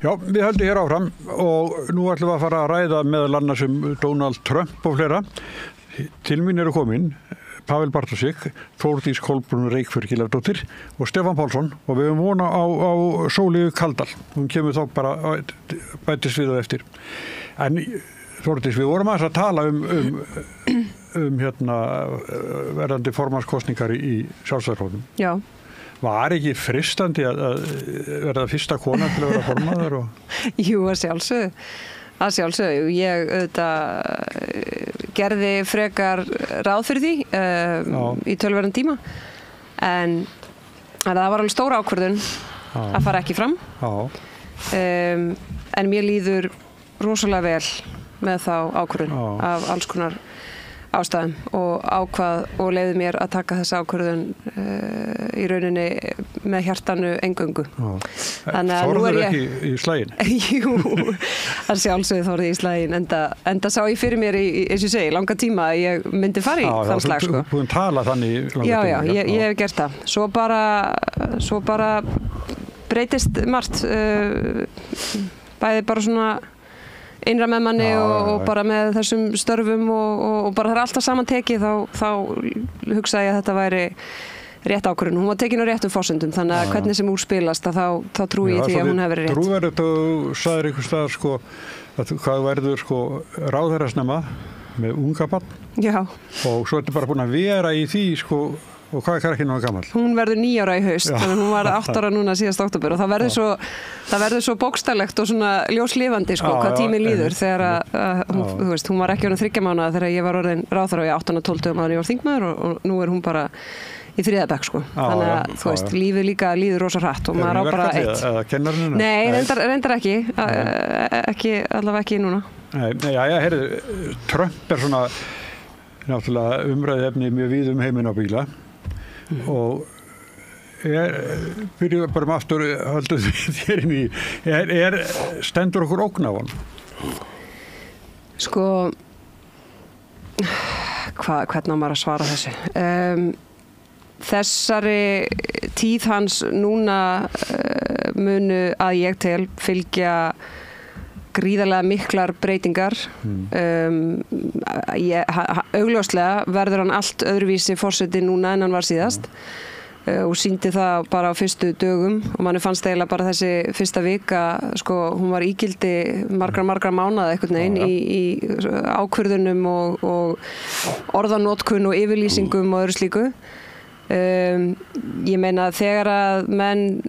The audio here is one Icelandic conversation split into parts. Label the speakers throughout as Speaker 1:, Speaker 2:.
Speaker 1: Já, við höldum hér áfram og nú ætlum við að fara að ræða meðal annars Donald Trump og fleira. Til mín eru komin Pavel Bartosik, Þórdís Kolbrún Reykfjörð og Stefán Pálsson og við höfum vona á Sólíu Kaldal. Hún kemur þá bara bætist við og eftir. En Þórdís, við vorum að tala um verðandi formannskosningar í Sjálfstæðisflokknum.
Speaker 2: Já.
Speaker 1: Var ekki fristandi að verða fyrsta kona til að vera formaður?
Speaker 2: Jú, að sjálfsögðu. Ég gerði frekar ráð fyrir því í töluverðan tíma. En það var alveg stór ákvörðun að fara ekki fram. En mér líður rosalega vel með þá ákvörðun af alls konar ástæðum og ákvað og leyfði mér að taka þessa ákvörðun í rauninni með hjartanu eingöngu.
Speaker 1: Þorður ekki í slaginn?
Speaker 2: Jú, að sjálfsögðu þorði í slaginn enda sá ég fyrir mér eins og ég segi, langa tíma að ég myndi fara í þann slag.
Speaker 1: Þú búin tala þannig langa tíma?
Speaker 2: Já, ég hef gert það. Svo bara breytist margt, bæði bara svona innra með manni og bara með þessum störfum og bara það alltaf samantekið þá hugsaði ég að þetta væri rétt ákvörðun. Hún var tekin á réttum forsendum þannig að hvernig sem úrspilast þá trúi ég því að hún hefur verið rétt.
Speaker 1: Trúverðugt að þú sagðir einhvers staðar hvað verður ráðherra snemma með unga barn.
Speaker 2: Já. Og
Speaker 1: svo ertu bara búin að vera í því og hvað krakkinn var gamall?
Speaker 2: Hún verður 9 ára í haust, þannig að hún var 8 ára núna síðast október og það verður svo bókstaflegt og svona ljóslifandi hvað tíminn líður þegar hún var ekki orðin 3 mánaða þegar ég var orðin ráðherra og ég 8-12 mánuði ég var þingmaður og nú er hún bara í 3. bekk Þannig að lífið líka líður rosa hratt og maður á bara eitt.
Speaker 1: Eða kennarinn?
Speaker 2: Nei, reyndar ekki. Ekki, allavega ekki núna.
Speaker 1: Heyrðu, Trump er svona náttúrulega umræðuefni mjög víð heiminn á bíla. Og byrjuðu bara með aftur höldum þér inn í stendur okkur ógn af hann?
Speaker 2: Hvernig á maður að svara þessu? Þessari tíð hans núna munu að ég tel fylgja gríðarlega miklar breytingar. Augljóslega verður hann allt öðruvísi forseti núna en hann var síðast og sýndi það bara á fyrstu dögum og manni fannst eiginlega bara þessi fyrsta vika, hún var ígildi margra mánaða einhvern veginn í ákvörðunum og orðanotkun og yfirlýsingum og öðru slíku. Ég meina þegar að menn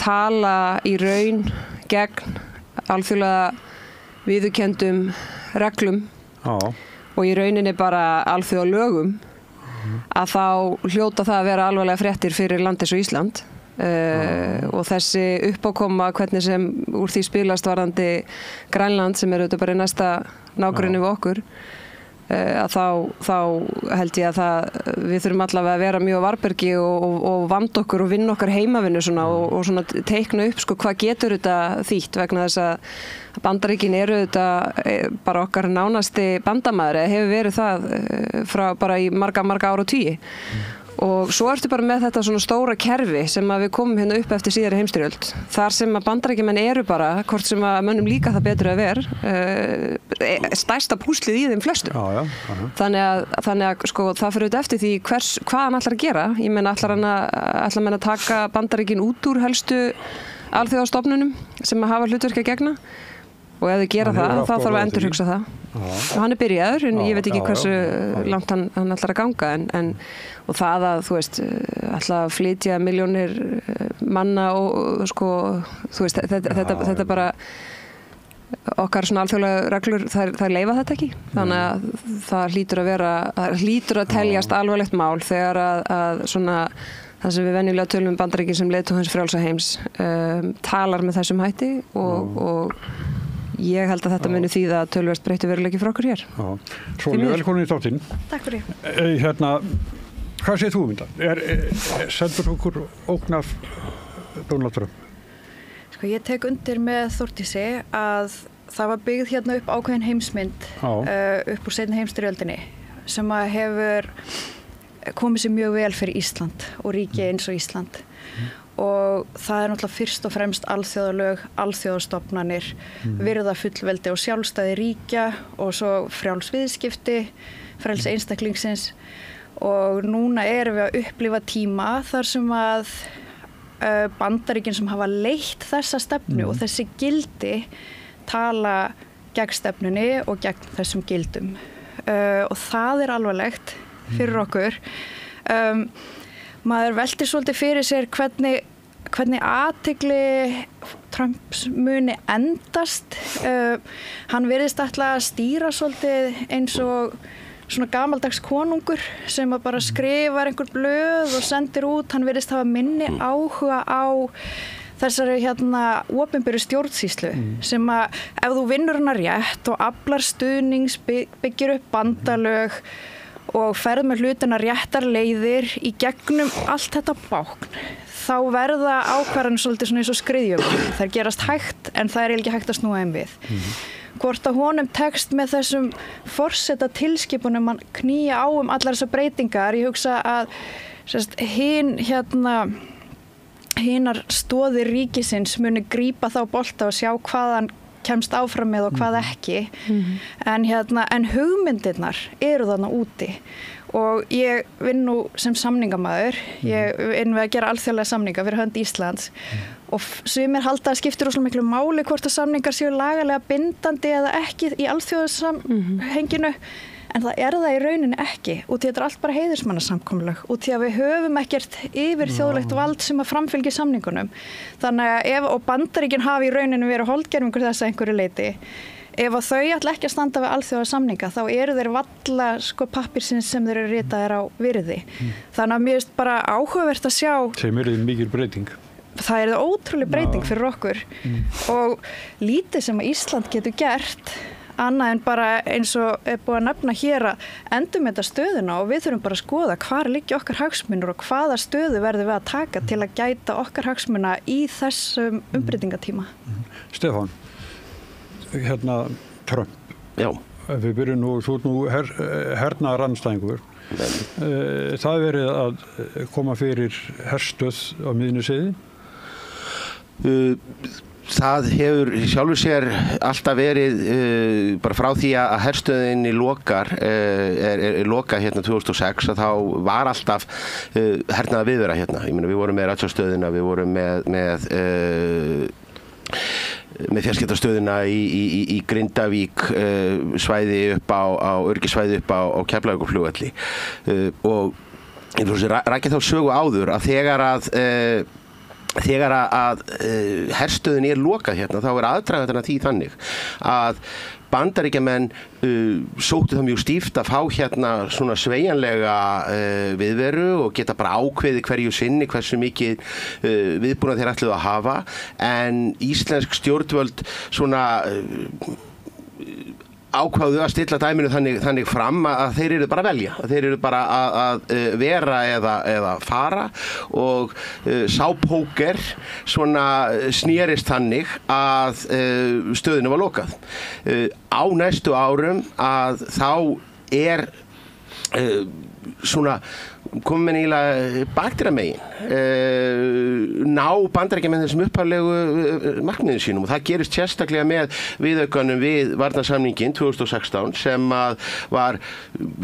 Speaker 2: tala í raun gegn alþjóðlega viðurkenndum reglum og í rauninni bara alþjóðalögum að þá hljóta það að vera alvarlega fréttir fyrir land eins og Ísland og þessi uppákoma hvernig sem úr því spilast varðandi Grænland sem er auðvitað bara í næsta nágrenni við okkur að þá held ég að við þurfum allavega að vera mjög á varbergi og vanda okkur og vinna okkar heimavinnu og svona teikna upp hvað getur þetta þýtt vegna þess að Bandaríkin eru þetta bara okkar nánasti bandamaður eða hefur verið það frá bara í marga áratugi. Og svo ertu bara með þetta svona stóra kerfi sem að við komum hérna upp eftir síðari heimsstyrjöld. Þar sem að Bandaríkjamenn eru bara, hvort sem að mönnum líka það betur að vera, stærsta púslið í þeim flestum. Þannig að það fyrir auðvitað eftir því hvað hann ætlar að gera. Ég meina ætlar hann að taka Bandaríkin út úr helstu alþjóðastofnunum sem að hafa hlutverk að gegna. Og ef þau gera það, þá þarf að endurhugsa það. Og hann er byrjaður, en ég veit ekki hversu langt hann ætlar að ganga. Og það að, ætla að flytja milljónir manna og þetta bara okkar svona alþjóðlega reglur, þær leyfa þetta ekki. Þannig að það hlýtur að teljast alvarlegt mál þegar að svona það sem við venjulega tölum Bandaríkin sem leiðtoga frjálsa heims talar með þessum hætti og ég held að þetta muni þýða að töluvert breytti veruleiki frá okkur hér.
Speaker 1: Sólíu, velkomin í þáttinn.
Speaker 3: Takk fyrir.
Speaker 1: Hvað segir þú um þetta? Sendur okkur ógn af Donald Trump?
Speaker 3: Ég tek undir með Þórdísi að það var byggð hérna upp ákveðin heimsmynd upp úr seinni heimsstyrjöldinni sem að hefur komið sér mjög vel fyrir Ísland og ríki eins og Ísland. og það náttúrulega fyrst og fremst alþjóðalög, alþjóðastofnanir, virða fullveldi og sjálfstæði ríkja og svo frjáls viðskipti, frelsi einstaklingsins og núna erum við að upplifa tíma þar sem að Bandaríkin sem hafa leitt þessa stefnu og þessi gildi tala gegn stefnunni og gegn þessum gildum og það alvarlegt fyrir okkur. Maður veltir svolítið fyrir sér hvernig athygli Trumps muni endast. Hann virðist ætla að stýra svolítið eins og svona gamaldags konungur sem að bara skrifar einhver blöð og sendir út. Hann virðist hafa minni áhuga á þessari opinberu stjórnsýslu sem að ef þú vinnur hana rétt og aflar stuðnings, byggir upp bandalög og ferð með hlutina réttar leiðir í gegnum allt þetta bákn, þá verða ákvarðanir svolítið svona eins og skriðjöfn. Þær gerast hægt en það ekki hægt að snúa þeim við. Hvort að honum tekst með þessum forseta tilskipunum að knýja á allar þessar breytingar. Ég hugsa að hinar stoðir ríkisins muni grípa þá bolta og sjá hvað hann kemst áfram með og hvað ekki. En hugmyndirnar eru þarna úti. Og ég vinn nú sem samningamaður, ég vinn við að gera alþjóðlega samninga fyrir hönd Íslands og sumir halda að skiptir rosalega miklu máli hvort að samningar séu lagalega bindandi eða ekki í alþjóðasamhenginu, en það það í rauninni ekki og þetta allt bara heiðursmannasamkomulag og því að við höfum ekkert yfir þjóðlegt vald sem að framfylgja samningunum. Þannig að og Bandaríkin hafi í rauninni verið holdgerfingur þess að einhverju leyti. Ef að þau ætla ekki að standa við alþjóðasamninga þá eru þeir valla pappirsins sem þeir eru ritaðir á virði. Þannig að mér finnst bara áhugavert að sjá.
Speaker 1: Sem eru mikil breyting.
Speaker 3: Það ótrúleg breyting fyrir okkur og lítið sem að Ísland getur gert annað en bara eins og búið að nefna hér að endurmeta stöðuna og við þurfum bara að skoða hvar liggja okkar hagsmunir og hvaða stöðu verðum við að taka til að gæta okkar hagsmuna í þessum umbreytingatíma.
Speaker 1: Stefán, Trump.
Speaker 4: Já.
Speaker 1: Við byrjum nú, þú nú hernaðar andstæðingur. Það verið að koma fyrir herstöð á Miðnesheiði?
Speaker 4: Það hefur sjálfur sér alltaf verið bara frá því að herstöðinni lokar lokað 2006 að þá var alltaf hernaðar viðvera hérna. Ég meina við vorum með ratsjárstöðina, við vorum með fjarskiptastöðina í Grindavík, svæði upp á öryggissvæði upp á Keflavíkurflugvelli og ég rækja þá sögu áður að þegar að herstöðin lokað hérna þá aðdragandinn því þannig að Bandaríkjamenn sóttu það mjög stíft að fá hérna svona sveigjanlega viðveru og geta bara ákveðið hverju sinni hversu mikið viðbúnað þeir ætluðu að hafa en íslensk stjórnvöld svona ákváðu að stilla dæminu þannig fram að þeir eru bara að velja, að þeir eru bara að vera eða fara og sá póker svona snerist þannig að stöðinu var lokað. Á næstu árum að þá svona komin eiginlega bakdýramegin ná Bandaríkjamenn þessum upphaflegu markmiðum sínum og það gerist sérstaklega með viðaukanum við varnarsamninginn 2016 sem að var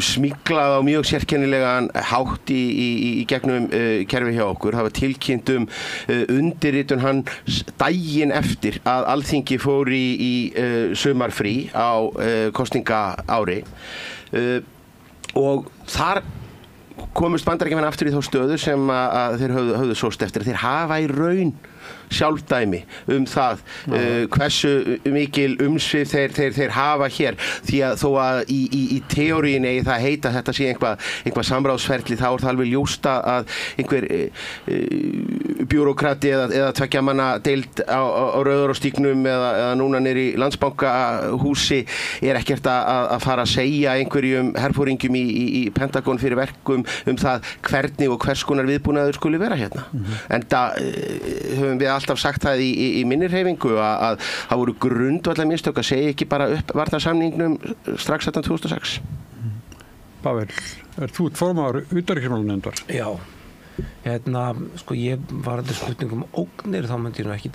Speaker 4: smyglað á mjög sérkennilegan hátt í gegnum kerfi hjá okkur. Það var tilkynnt undirritun hann daginn eftir að Alþingi fór í sumarfrí á kosningaári og þar komust Bandaríkjamenn aftur í þá stöðu sem að þeir höfðu sóst eftir. Þeir hafa í raun sjálfdæmi það hversu mikil umsvif þeir hafa hér því að þó að í teóríunni það heita þetta sé einhvað samráðsferli þá það alveg ljóst að einhver bjúrókrati eða tveggja manna deild á Rauðarárstígnum eða núna niðri í Landsbankahúsi ekkert að fara að segja einhverjum herforingjum í Pentagon fyrir verkum það hvernig og hvers konar viðbúnaður skuli vera hérna. En það höfum við alltaf sagt það í minni hreyfingu að það voru grundvallar mistök að segja ekki bara upp varnarsamningnum strax þetta 2006.
Speaker 1: Pavel, þú formaður utanríkismálanefndar?
Speaker 5: Já, Sko ég var þetta spurningum ógnir, þá myndi ég nú ekki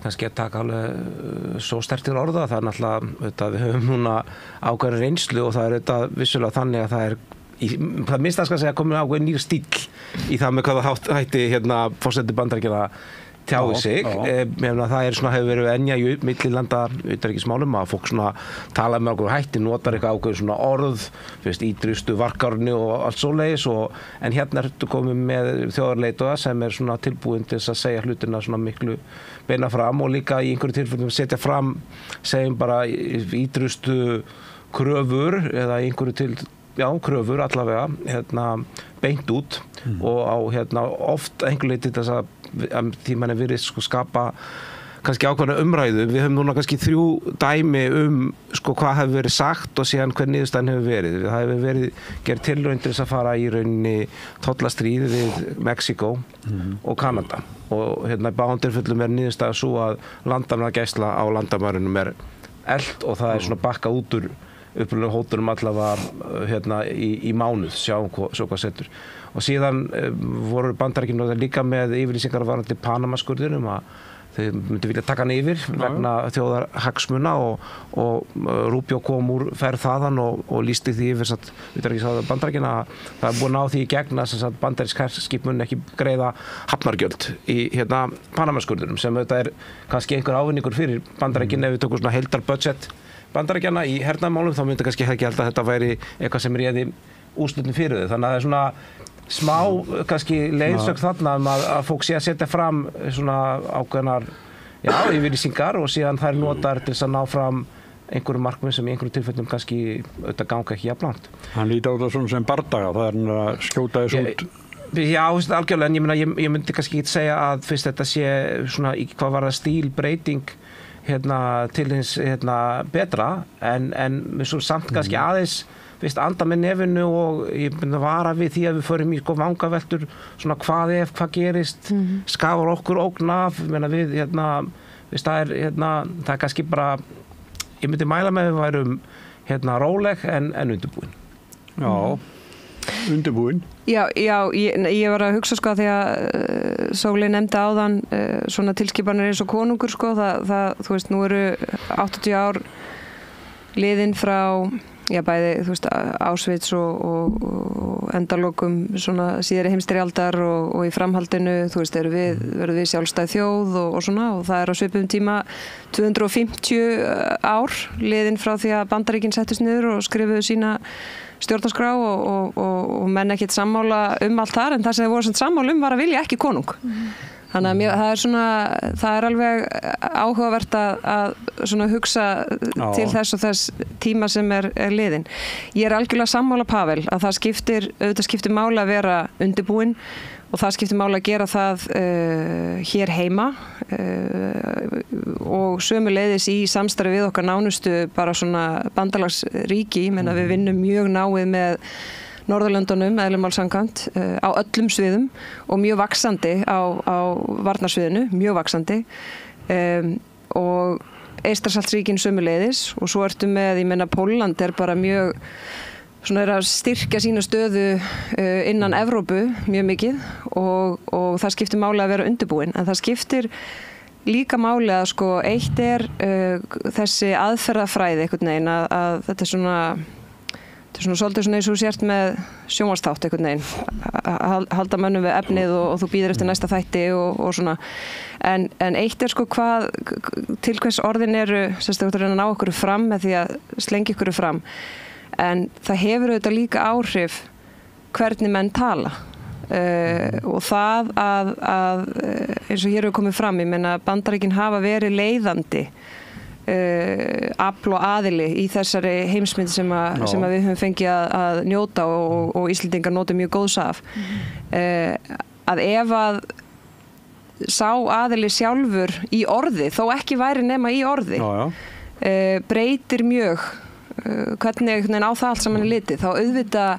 Speaker 5: kannski að taka alveg svo sterkt til orða. Það náttúrulega, við höfum núna ákveðna reynslu og það þetta vissulega þannig að það minnst að segja komin ákveðin nýr stíll í það með hvaða hætti forseti Bandaríkjanna tjái sig. Það hefur verið enja í millilanda utanríkismálum að fólk tala með okkur hætti, notar eitthvað ákveðin orð, ítrustu varkárni og allt svoleiðis, en ertu komið með þjóðarleiðtoga sem tilbúin til að segja hlutina miklu beina fram og líka í einhverju tilfellum setja fram, segjum bara ítrustu kröfur eða einhverju kröfur allavega beint út og á oft einhver leyti þess að því mann virðist skapa kannski ákveðna umræðu. Við höfum núna kannski 3 dæmi hvað hefur verið sagt og síðan hver niðurstaðan hefur verið. Það hefur verið gerð tilraun til þess að fara í rauninni tollastríð við Mexíkó og Kanada og í báðum tilfellum niðurstaðan svo að landamæragæsla á landamærunum eld og það bakkað út úr upprunalegu hótunum allavega í mánuð, sjá hvað setur. Og síðan voru Bandaríkin líka með yfirlýsingar varðandi Panamaskurðinum að þeir myndu vilja taka hann yfir vegna þjóðarhagsmuna og Rubio kom úr ferð þaðan og lýsti því yfir utanríkisráðherra Bandaríkjanna að það búið að ná því í gegn að bandarísk herskip mun ekki greiða hafnargjöld í Panamaskurðinum sem auðvitað kannski einhver ávinningur fyrir Bandaríkin ef við tökum heildarbudget Bandaríkjanna í hernaðarmálum, þá myndi kannski ekki held að þetta væri eitthvað sem réði úrslitin fyrir þau. Þannig að það smá kannski leiðsögn þarna að fólk sé að setja fram ákveðnar yfirlýsingar og síðan þær notar til þess að ná fram einhverju markmið sem í einhverju tilfellum kannski auðvitað ganga ekki jafn langt.
Speaker 1: Hann líti á það sem bardaga, það að skjóta þess út.
Speaker 5: Já, algjörlega, en ég myndi kannski ekki segja að fyrst þetta sé hvað var það stílbreyting til hins betra en svo samt kannski aðeins anda með nefinu og ég myndi að vara við því að við förum í vangaveltur hvað gerist, skafar okkur ógn af, við það er kannski bara ég myndi mæla með við værum róleg en undirbúin.
Speaker 1: Já, undirbúin.
Speaker 2: Já, ég var að hugsa því að Sóley nefndi áðan svona tilskipanir eins og konungur það þú veist, nú eru 80 ár liðin frá bæði, Auschwitz og endalokum svona síðari heimsstyrjaldar og í framhaldinu, verðum við sjálfstæð þjóð og svona og það er á svipum tíma 250 ár liðin frá því að Bandaríkin settust niður og skrifuðu sína stjórnarskrá og menn ekkert sammála allt þar en það sem þeir voru sammála var að vilja ekki konung. Þannig að það er alveg áhugavert að hugsa til þess og þess tíma sem er liðin. Ég er algjörlega sammála Pavel að það skiptir máli að vera undirbúin og það skiptir máli að gera það hér heima og sömuleiðis í samstarfi við okkar nánustu bara svona bandalagsríki. Við vinnum mjög náið með Norðurlöndunum, eðlumál samkvæmt, á öllum sviðum og mjög vaxandi á varnarsviðinu, mjög vaxandi og Eystrasaltsríkin sömuleiðis og svo ertu með, Pólland er bara mjög er að styrkja sína stöðu innan Evrópu mjög mikið og það skiptir máli að vera undirbúin en það skiptir líka máli að eitt er þessi aðferðafræði einhvern veginn að þetta er svolítið eins og sért með sjónvarpsþátt einhvern veginn halda mönnum við efnið og þú býður eftir næsta þætti og svona en eitt er hvað til hvers orðin eru að ná okkur fram með því að slengja okkur fram en það hefur auðvitað líka áhrif hvernig menn tala og það að eins og hér hefur komið fram Bandaríkin hafa verið leiðandi afl og aðili í þessari heimsmynd sem við höfum fengið að njóta og Íslendingar nota mjög góðs af að ef að sá aðili sjálfur í orði, þó ekki væri nema í orði breytir mjög hvernig á það allt saman er litið, þá auðvitað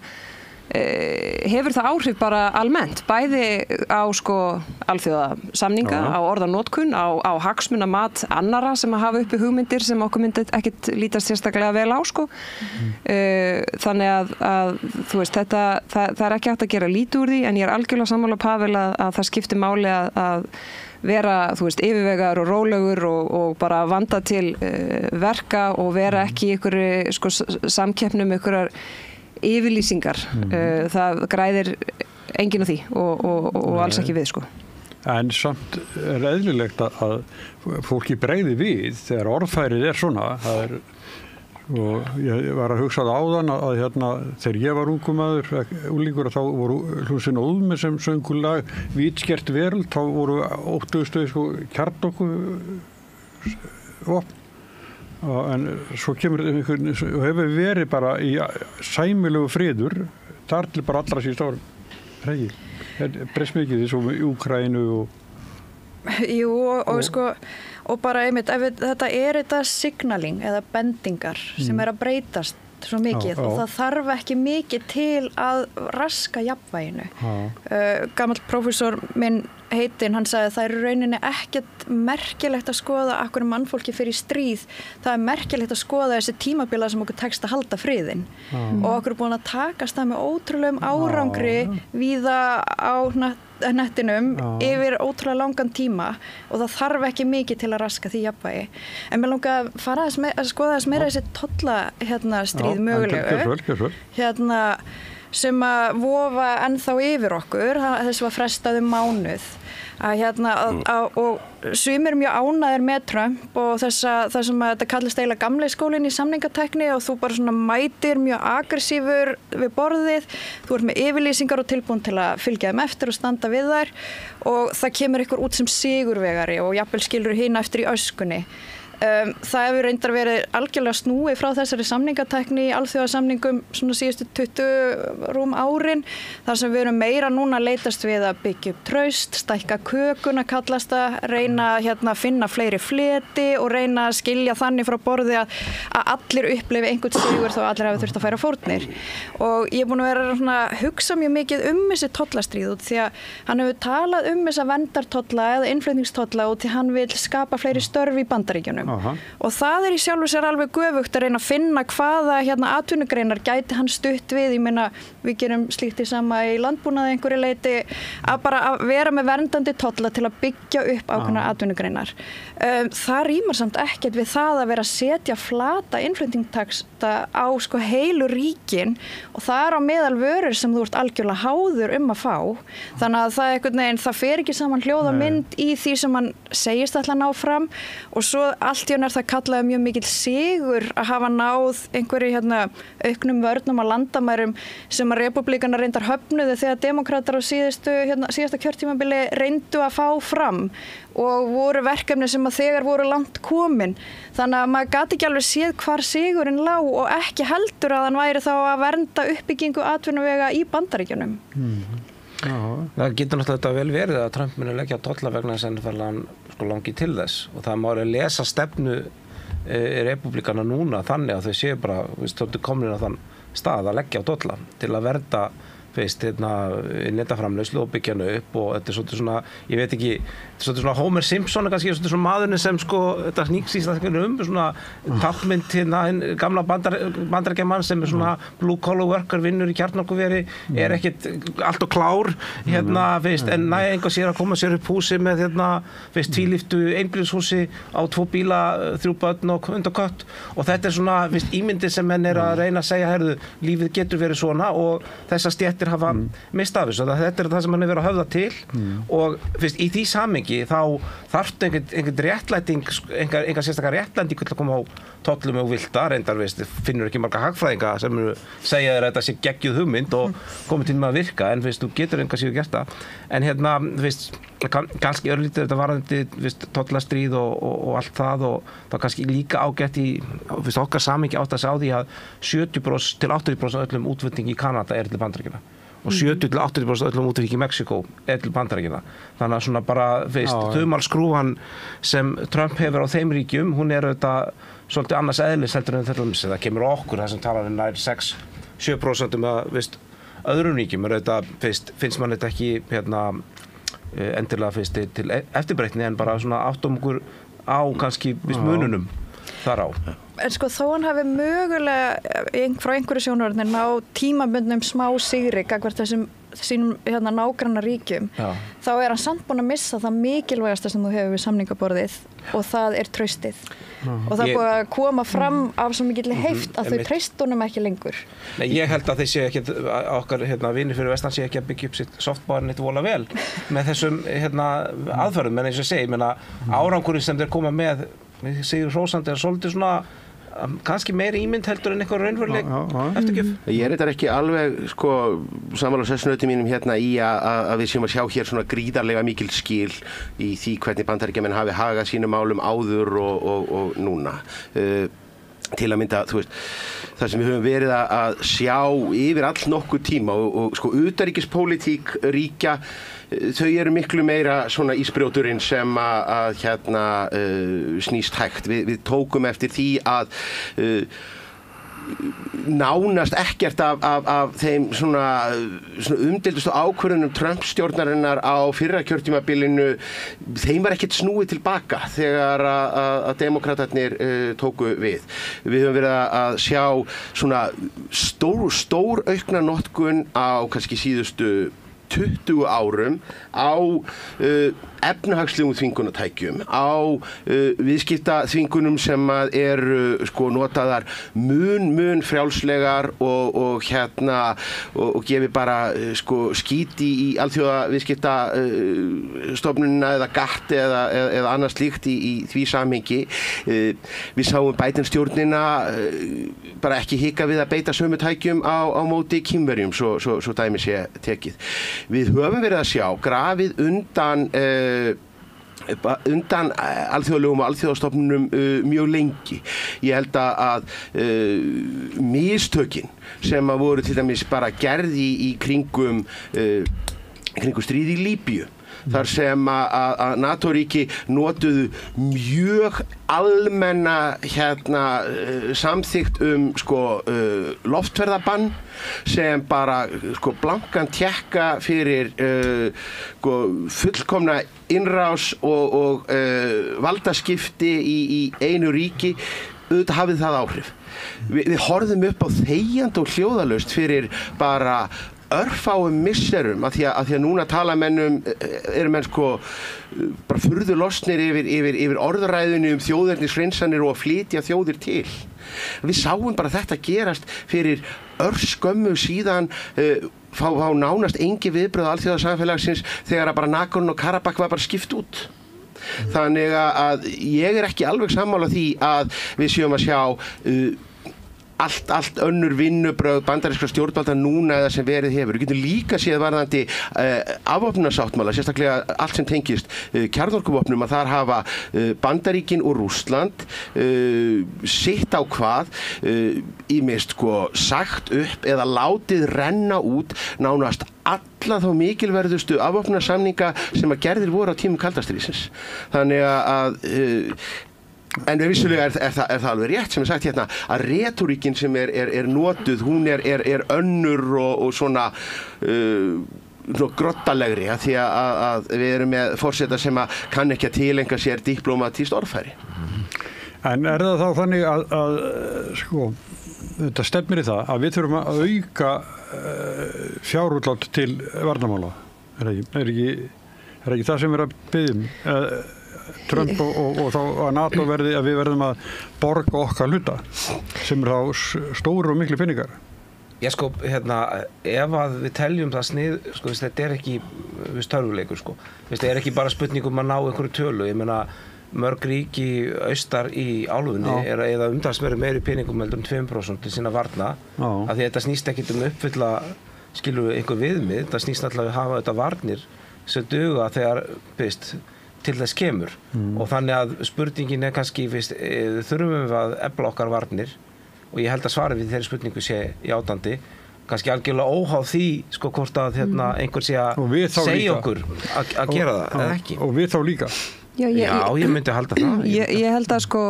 Speaker 2: hefur það áhrif bara almennt, bæði á sko alþjóðasamninga, á orðanotkun, á hagsmunamat annara sem að hafa uppi hugmyndir sem okkur myndi ekkit lítast sérstaklega vel á sko. Þannig að þú veist, það er ekki hægt að gera lítið úr því, en ég er algjörlega sammála Pavel að það skiptir máli að vera, þú veist, yfirvegaður og rólegur og bara vanda til verka og vera ekki í einhverju sko samkeppnum, einhverjar yfirlýsingar. Það græðir enginn á því og alls ekki við sko.
Speaker 1: En samt er eðlilegt að fólki bregði við þegar orðfærið svona. Og ég var að hugsa það áðan að hérna, þegar ég var unglingur þá voru hljómsveitin Óðmi sem söngu lag Vítskert veröld, þá voru 80 sko kjarnorkuvopn. En svo kemur einhvern og hefur verið bara í sæmilegu friður þar til bara allra síðust árum. Freyja, breyst mikið því svo í Úkraínu og...
Speaker 3: Jú, og sko, og bara einmitt, þetta er þetta signaling eða bendingar sem er að breytast svo mikið og það þarf ekki mikið til að raska jafnvæginu. Gamall prófessor minn heitinn, hann sagði að það er í rauninni ekkert merkilegt að skoða af hverju mannfólki fer í stríð. Það er merkilegt að skoða þessi tímabila sem okkur tekst að halda friðinn. Og okkur er búin að takast það með ótrúlegum árangri víða á nettinum yfir ótrúlega langan tíma og það þarf ekki mikið til að raska því jafnvægi. En mér langar að fara að skoða þess meira þessi tollastríð mögulegu. Sem að vofa ennþá yfir okkur, þess var frestað mánuð. Og sumir mjög ánægðir með Trump og það sem að þetta kallast eiginlega gamli skólinn í samningatekni og þú bara svona mætir mjög aggressífur við borðið, þú ert með yfirlýsingar og tilbúin til að fylgja þeim eftir og standa við þær og það kemur ykkur út sem sigurvegari og jafnvel skilur hina eftir í öskunni. Það hefur reyndar verið algjörlega snúið frá þessari samningatekni í alþjóðasamningum svona síðustu 20 rúm árin þar sem við erum meira núna að leitast við að byggja upp traust, stækka kökuna kallast að reyna að finna fleiri fleti og reyna að skilja þannig frá borði að allir upplifi einhvern sigur þó allir hafi þurft að færa fórnir og ég er búin að vera að hugsa mjög mikið þessi tollastríð út því að hann hefur talað þessa verndartolla eða innflutningstolla og því hann vil skapa fleiri störf í Bandaríkjunum. Og það í sjálfu sér alveg göfugt að reyna að finna hvaða atvinnugreinar gæti hann stutt við. Ég meina, við gerum slíkt í sama í landbúnaði einhverju leiti að bara að vera með verndandi tolla til að byggja upp ákveðnar atvinnugreinar. Það rímar samt ekkert við það að vera að setja flata innflutningstaxa á sko heilu ríkin og það á meðal vörur sem þú ert algjörlega háður að fá. Þannig að það einhvern veginn, það fer ekki saman hljóð og mynd í því sem hann segist ætla að ná fram og svo allt í henni það kallaði mjög mikill sigur að hafa náð einhverju auknum vörnum á landamærum sem að repúblíkanar reyndar höfnuðu þegar demókratar á síðasta kjörtímabili reyndu að fá fram og voru verkefni sem að þegar voru langt komin. Þannig að maður gat ekki alveg séð hvar sigurinn lá og ekki heldur að hann væri þá að vernda uppbyggingu atvinnuvega í Bandaríkjunum.
Speaker 5: Það getur náttúrulega vel verið að Trump muni leggja tolla vegna þess að hann sko langi til þess og það má lesa stefnu repúblikana núna þannig að þau séu bara komin á þann stað að leggja á tolla til að verða netaframleiðslu og byggja hana upp og þetta svolítið svona, ég veit ekki svolítið svona Homer Simpson kannski svolítið svona maðurinn sem sko, þetta snýksýst svona tákmynd gamla bandarækjamann sem svona blue collar worker vinnur í kjarnorkuveri ekkert allt og klár en næja enga sér að koma sér upp húsi með tvílyftu einbýlishúsi á 2 bíla, 3 börn og hundakött og þetta svona ímyndin sem menn að reyna að segja lífið getur verið svona og þessar stéttir hafa mist af þessu. Þetta það sem hann hefur verið að höfða til og í því samhengi þá þarftu einhvern réttlæting, enga sérstakar réttlæting til að koma á tollum og vilta, reyndar finnur ekki marga hagfræðinga sem segja þér að þetta sé geggjuð hugmynd og komið til með að virka en þú getur enga síður gert það. En kannski örlítið þetta varðandi tollastríð og allt það og það kannski líka ágætt í okkar samhengi átt að segja á því að 70% til 80% af öllum útflutningi í Kanada til Bandaríkjanna og 70-80% af öllum útflutningi í Mexíkó til Bandaríkjanna. Þannig að svona bara þumalskrúfan sem Trump hefur á þeim ríkjum, hún auðvitað svolítið annars eðlis heldur en þetta það kemur okkur það sem talar nær 6-7% öðrum ríkjum finnst mann þetta ekki endilega finnst til eftirbreytni en bara svona áttum okkur á kannski mununum þar á.
Speaker 3: En sko þó hann hafi mögulega frá einhverju sjónarhorni ná tímabundnum smá sigri gagnvart þessum sínum nágranna ríkjum, þá hann samt búinn að missa það mikilvægasta sem þú hefur við samningaborðið og það traustið. Og það búið að koma fram af svo mikilli heift að þau treyst honum ekki lengur.
Speaker 5: Nei, ég held að þeir séu ekki, okkar vinir fyrir vestan séu ekki að byggja upp sitt softball neitt vola vel með þessum aðferðum, en eins og ég segi, árangurinn sem þeir koma með Sigur hrósandi svolítið svona kannski meiri ímynd heldur en eitthvað raunveruleg eftirgjöf.
Speaker 4: Ég þetta ekki alveg sammála sessunautum mínum í að við séum að sjá hér svona gríðarlega mikil skil í því hvernig Bandaríkjamenn hafi hagað sínum málum áður og núna. Til að mynda, það sem við höfum verið að sjá yfir all nokkuð tíma og utanríkispólitík ríkja, þau eru miklu meira svona ísbrjóturinn sem að snýst hægt. Við tókum eftir því að nánast ekkert af þeim svona umdeildustu ákvörðunum Trump-stjórnarinnar á fyrra kjörtímabilinu, þeim var ekkert snúið tilbaka þegar að demokratarnir tóku við. Við höfum verið að sjá svona stór aukna notkun á kannski síðustu 20 árum á efnahagslegum þvingunatækjum, á viðskiptaþvingunum sem eru notaðar mun frjálslegar og gefi bara skíti í alþjóðaviðskiptastofnunina eða GATT eða annað slíkt í því samhengi. Við sáum Biden-stjórnina bara ekki hika við að beita sömu tækjum á móti Kínverjum, svo dæmi sé tekið. Við höfum verið að sjá grafið undan alþjóðlegum og alþjóðastofnunum mjög lengi. Ég held að mistökin sem að voru til dæmis bara gerði í kringum stríð í Líbíu, þar sem að NATO-ríki notuðu mjög almenna samþykkt loftferðabann sem bara blankan tékka fyrir fullkomna innrás og valdaskipti í einu ríki. Auðvitað hafið það áhrif. Við horfðum upp á þegjandi og hljóðalaust fyrir bara örfáum misserum af því að núna tala menn bara furðu losnir yfir orðræðinu þjóðernishreinsanir og að flytja þjóðir til. Við sáum bara þetta gerast fyrir örskömmu síðan, fá nánast engi viðbrögð alþjóðasamfélagsins þegar að bara Nagorno-Karabakh var bara skipt út. Þannig að ég ekki alveg sammála því að við séum að sjá allt önnur vinnubrögð bandarískra stjórnvalda núna eða sem verið hefur. Við getum líka séð varðandi afvopnunarsáttmála, sérstaklega allt sem tengist kjarnorkuvopnum, að þar hafa Bandaríkin og Rússland sitt á hvað ýmist sagt upp eða látið renna út nánast alla þá mikilverðustu afvopnunarsamninga sem að gerðir voru á tímum kalda stríðsins. Þannig að en vissulega er það alveg rétt sem sagt að retóríkin sem er notuð, hún er önnur og svona grottalegri, því að við erum með forseta sem kann ekki að tileinka sér diplómatískt orðfæri.
Speaker 1: En er það þá þannig að þetta stefnir í það að við þurfum að auka fjárútlát til varnarmála? Er ekki það sem við erum að biðja Trump og þá að NATO verði að við verðum að borga okkar hluta sem þá stóru og miklu peningar?
Speaker 5: Já, ef að við teljum það snið, þetta ekki störfuleikur, þetta ekki bara spurning að ná einhverju tölu. Ég meina, mörg ríki austar í álfunni eða umtalsverðu meiri peningum heldur 2% til sína varna, af því þetta snýst ekki að uppfylla einhver viðmið, þetta snýst alltaf að hafa þetta varnir sem duga þegar til þess kemur. Og þannig að spurningin kannski, þurfum við að efla okkar varnir, og ég held að svarið við þeirri spurningu sé játandi, kannski algjörlega óháð því hvort að einhver sé að segja okkur að gera það eða ekki.
Speaker 1: Og við þá líka.
Speaker 2: Já,
Speaker 5: ég myndi halda það.
Speaker 2: Ég held að sko,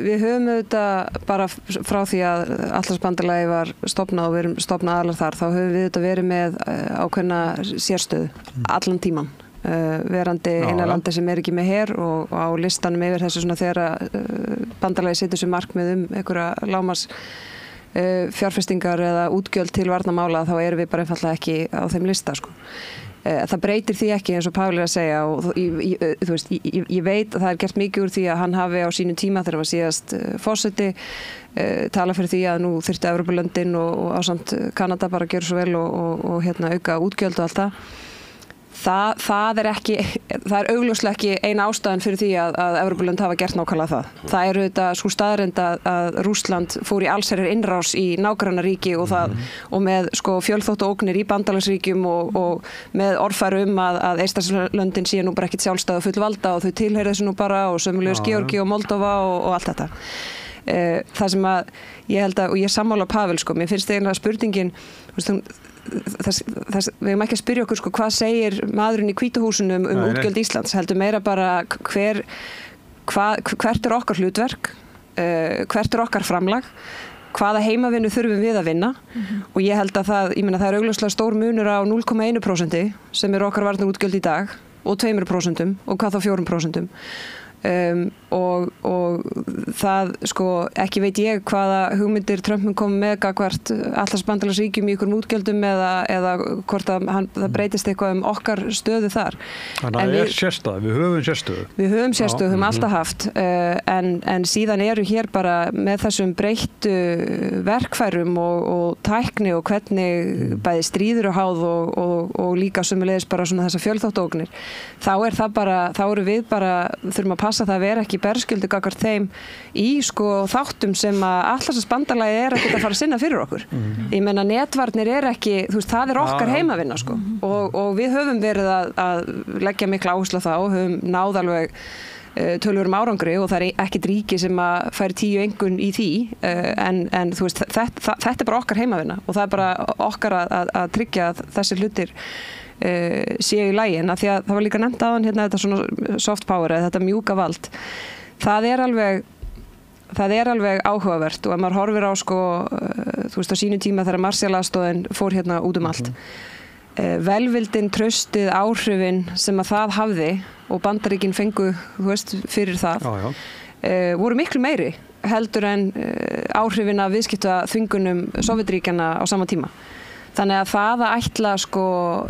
Speaker 2: við höfum auðvitað bara frá því að Atlantshafsbandalagið var stofnað og við erum stofnað aðalar þar, þá höfum við auðvitað verið með ákveðna sérstöðu allan tíman. Verandi eina landi sem ekki með her og á listanum yfir þessu svona þegar bandalagið setur sér markmið einhverja lágmarks fjárfestingar eða útgjöld til varnarmála, þá erum við bara einfaldlega ekki á þeim lista sko. Það breytir því ekki eins og Páll er að segja og þú veist, ég veit að það gert mikið úr því að hann hafi á sínum tíma þegar hann var síðast forseti tala fyrir því að nú þyrfti Evrópulöndin og ásamt Kanada bara að gera svo vel og auka útgjöld og allt það. Það er augljóslega ekki eina ástæðan fyrir því að Evrópulönd hafa gert nákvæmlega það. Það eru þetta svo staðreynd að Rússland fór í allsherjar innrás í nágrannaríki og með sko fjölþóttu ógnir í bandalagsríkjum og með orðfæru að Eystrasalöndin sé nú bara ekkit sjálfstæð og full valda og þau tilheyra þessu nú bara og sömulegis Georgi og Moldova og allt þetta. Það sem að ég held að, og ég sammála Pavel sko, mér finnst eiginlega spurningin, við erum ekki að spyrja okkur sko, hvað segir maðurinn í Hvíta húsinu útgjöld Íslands, heldur meira bara hvert er okkar hlutverk, hvert er okkar framlag, hvaða heimavinnu þurfum við að vinna og ég held að það er augljóslega stór munur á 0,1% sem er okkar varnarútgjöld í dag og 2% og hvað þá 4%. Og það sko ekki veit ég hvaða hugmyndir Trump mun koma með gagnvart Atlantshafsbandalagsríkjum í einhverjum útgjöldum eða hvort að það breytist eitthvað okkar stöðu þar.
Speaker 1: Þannig að það er sérstöð, við höfum sérstöðu.
Speaker 2: Við höfum sérstöðu, höfum alltaf haft en síðan eru hér bara með þessum breyttu verkfærum og tækni og hvernig bæði stríður og háð og líka sömuleiðis bara svona þessa fjölþáttógnir. Þá eru við bara þurfum að passa það að vera ekki berskjöldu gagnvart þeim í sko þáttum sem að Atlantshafsbandalagið er ekkert að fara að sinna fyrir okkur. Ég meina netvarnir er ekki, þú veist, það er okkar heimavinna sko og við höfum verið að leggja mikla áherslu á það og höfum náð alveg töluverðum árangri og það er ekkert ríki sem að færi 10 engun í því en þú veist, þetta er bara okkar heimavinna og það er bara okkar að tryggja að þessir hlutir séu í lagi, en að því að það var líka nefnt aðan hérna þetta svona soft power eða þetta mjúka vald, það er alveg áhugavert og ef maður horfir á sko þú veist á sínu tíma þegar Marshall-aðstoðin fór hérna út allt velvildin, traustið, áhrifin sem að það hafði og Bandaríkin fengu þú veist fyrir það voru miklu meiri heldur en áhrifin af viðskiptaþvingunum Sovétríkjanna á sama tíma. Þannig að það að ætla sko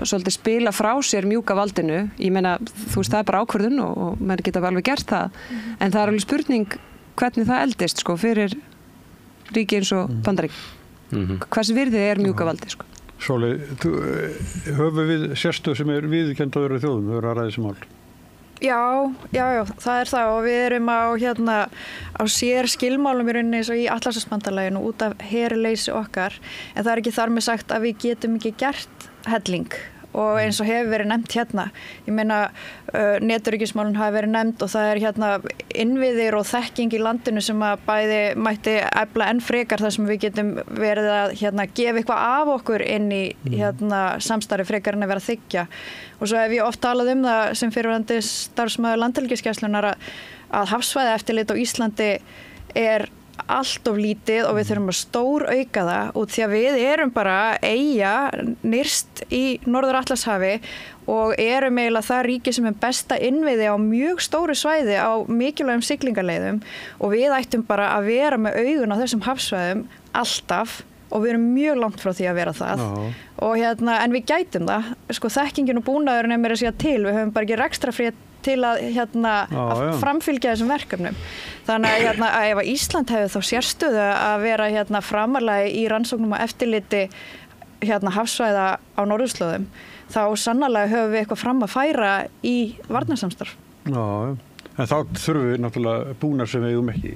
Speaker 2: svolítið spila frá sér mjúka valdinu, ég meina þú veist það er bara ákvörðun og maður geta alveg gert það, en það er alveg spurning hvernig það eldist sko fyrir ríki eins og Bandaríkin. Hvers virði er mjúka valdi sko?
Speaker 1: Sóli, höfum við sérstöð sem er viðurkennd á öðru þjóðum, þau eru að ræða þessi mál?
Speaker 3: Já, það er það og við erum á sér skilmálum í rauninni eins og í Atlantshafsbandalaginu út af herleysi okkar en það er ekki þar með sagt að við getum ekki gert helling og eins og hefur verið nefnt hérna. Ég meina netöryggismálin hafi verið nefnt og það er innviðir og þekking í landinu sem að bæði mætti efla enn frekar þar sem við getum verið að gefa eitthvað af okkur inn í samstarfi frekar en að vera að þiggja. Og svo hef ég oft talað það sem fyrrverandi starfsmaður Landhelgisgæslunnar að hafsvæði eftirlit á Íslandi er allt of lítið og við þurfum að stór auka það út því að við erum bara eyja nyrst í Norður-Atlantshafi og erum eiginlega það ríki sem er besta innviði á mjög stóru svæði á mikilvægum siglingaleiðum og við ættum bara að vera með augun á þessum hafsvæðum alltaf og við erum mjög langt frá því að vera það og en við gætum það sko þekkingin og búnaðurinn er meira að segja til, við höfum bara ekki rekstrafrið til að framfylgja þessum verkefnum. Þannig að ef að Ísland hefði þá sérstöðu að vera framarlega í rannsóknum og eftirliti hafsvæða á norðurslóðum, þá sannarlega höfum við eitthvað fram að færa í varnarsamstarf.
Speaker 1: Já, en þá þurfum við náttúrulega búnar sem við eigum ekki.